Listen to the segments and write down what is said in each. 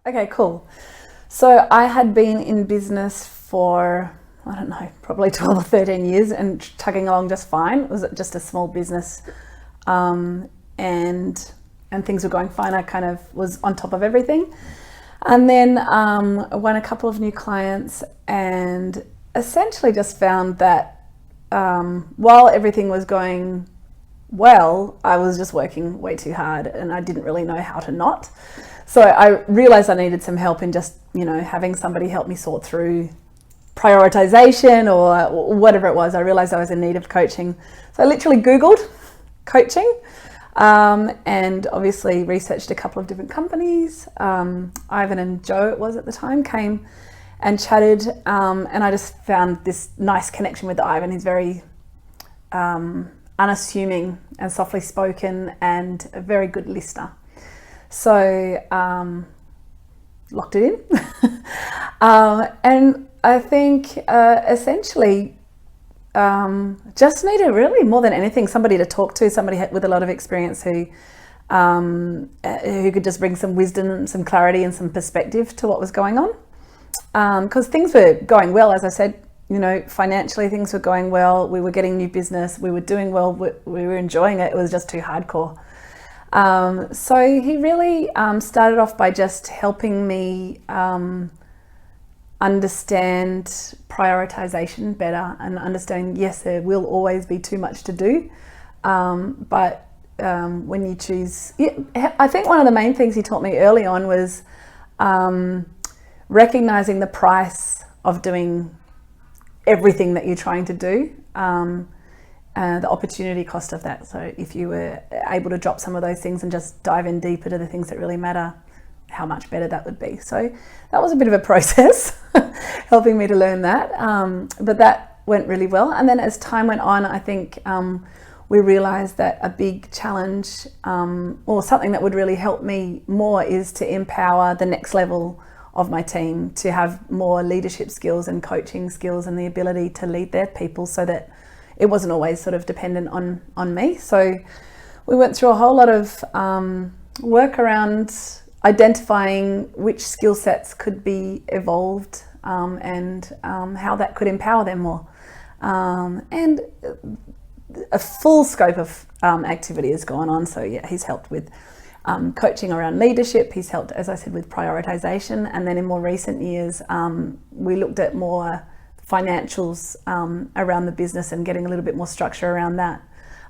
Okay, cool. So I had been in business for, I don't know, probably 12 or 13 years and chugging along just fine. It was just a small business, um, and and things were going fine. I kind of was on top of everything. And then won a couple of new clients and essentially just found that while everything was going well, I was just working way too hard and I didn't really know how to not. So I realized I needed some help in just, having somebody help me sort through prioritization or whatever it was. I realized I was in need of coaching. So I literally Googled coaching, and obviously researched a couple of different companies. Ivan and Joe, it was at the time, came and chatted, and I just found this nice connection with Ivan. He's very unassuming and softly spoken and a very good listener. So locked it in. And I think essentially just needed, really more than anything, somebody to talk to, somebody with a lot of experience who could just bring some wisdom, some clarity and some perspective to what was going on. Because things were going well, as I said, financially things were going well. We were getting new business. We were doing well. We were enjoying it. It was just too hardcore. So he really started off by just helping me understand prioritization better and understanding, yes, there will always be too much to do. But when you choose, I think one of the main things he taught me early on was recognizing the price of doing everything that you're trying to do, the opportunity cost of that. So if you were able to drop some of those things and just dive in deeper to the things that really matter, how much better that would be. So that was a bit of a process helping me to learn that, but that went really well. And then as time went on, I think we realized that a big challenge, or something that would really help me more, is to empower the next level of my team to have more leadership skills and coaching skills and the ability to lead their people, so that it wasn't always sort of dependent on me. So we went through a whole lot of work around identifying which skill sets could be evolved, and how that could empower them more. And a full scope of activity has gone on. So yeah, he's helped with coaching around leadership. He's helped, as I said, with prioritization. And then in more recent years, we looked at more financials around the business and getting a little bit more structure around that.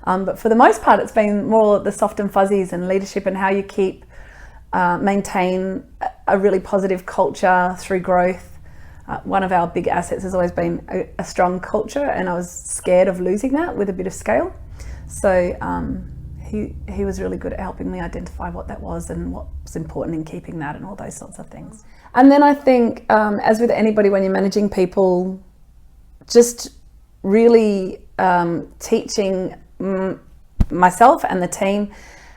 But for the most part, it's been more the soft and fuzzies and leadership and how you maintain a really positive culture through growth. One of our big assets has always been a strong culture, and I was scared of losing that with a bit of scale. So he was really good at helping me identify what that was and what was important in keeping that and all those sorts of things. And then I think, as with anybody, when you're managing people, just really teaching myself and the team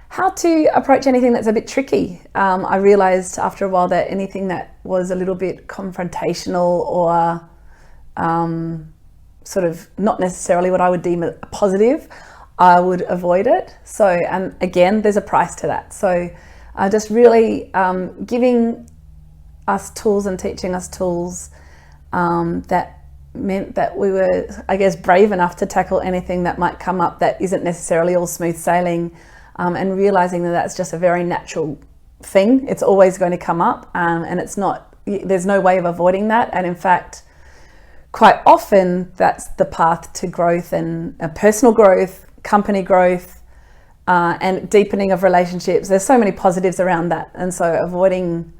how to approach anything that's a bit tricky. I realized after a while that anything that was a little bit confrontational or sort of not necessarily what I would deem a positive, I would avoid it. So, and again, there's a price to that. So just really giving us tools and teaching us tools that meant that we were, I guess, brave enough to tackle anything that might come up that isn't necessarily all smooth sailing, and realizing that that's just a very natural thing. It's always going to come up, and there's no way of avoiding that. And in fact, quite often that's the path to growth and personal growth, company growth, and deepening of relationships. There's so many positives around that. And so avoiding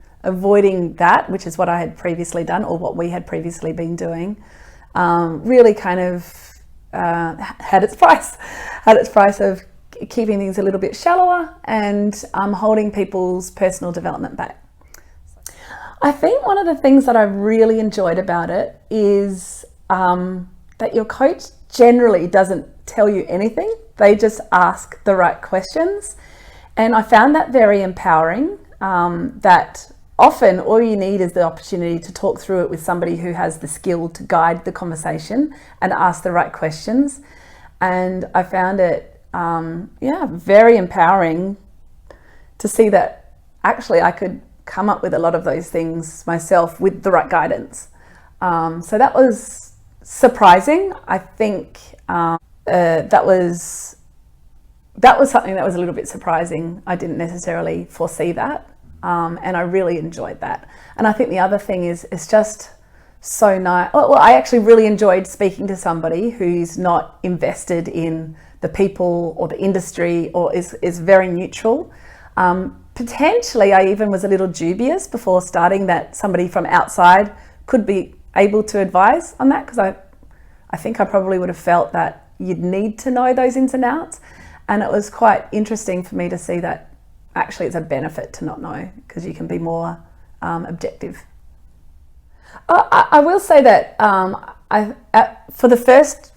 that, which is what I had previously done, or what we had previously been doing, really kind of had its price of keeping things a little bit shallower and holding people's personal development back. I think one of the things that I've really enjoyed about it is that your coach generally doesn't tell you anything. They just ask the right questions. And I found that very empowering, that often all you need is the opportunity to talk through it with somebody who has the skill to guide the conversation and ask the right questions. And I found it very empowering to see that actually I could come up with a lot of those things myself with the right guidance. So that was surprising. I think that was something that was a little bit surprising. I didn't necessarily foresee that, and I really enjoyed that. And I think the other thing is it's just so nice. Well, I actually really enjoyed speaking to somebody who's not invested in the people or the industry, or is very neutral. Potentially, I even was a little dubious before starting that somebody from outside could be able to advise on that, because I think I probably would have felt that you'd need to know those ins and outs. And it was quite interesting for me to see that actually it's a benefit to not know, because you can be more objective. I will say that for the first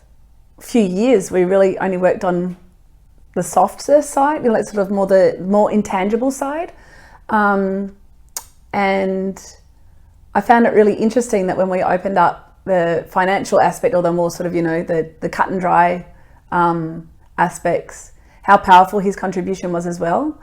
few years, we really only worked on the softer side, you know, like sort of the more intangible side. And I found it really interesting that when we opened up the financial aspect, or the more sort of, you know, the cut and dry aspects, how powerful his contribution was as well.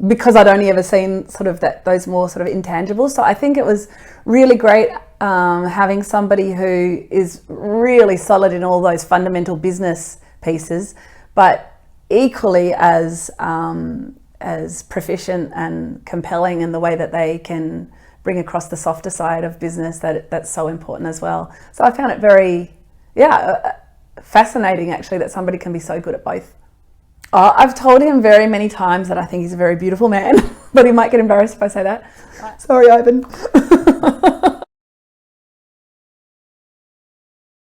Because I'd only ever seen sort of those more sort of intangibles. So I think it was really great having somebody who is really solid in all those fundamental business pieces, but equally as proficient and compelling in the way that they can bring across the softer side of business that's so important as well. So I found it very, fascinating actually that somebody can be so good at both. I've told him very many times that I think he's a very beautiful man, but he might get embarrassed if I say that. Sorry, Ivan.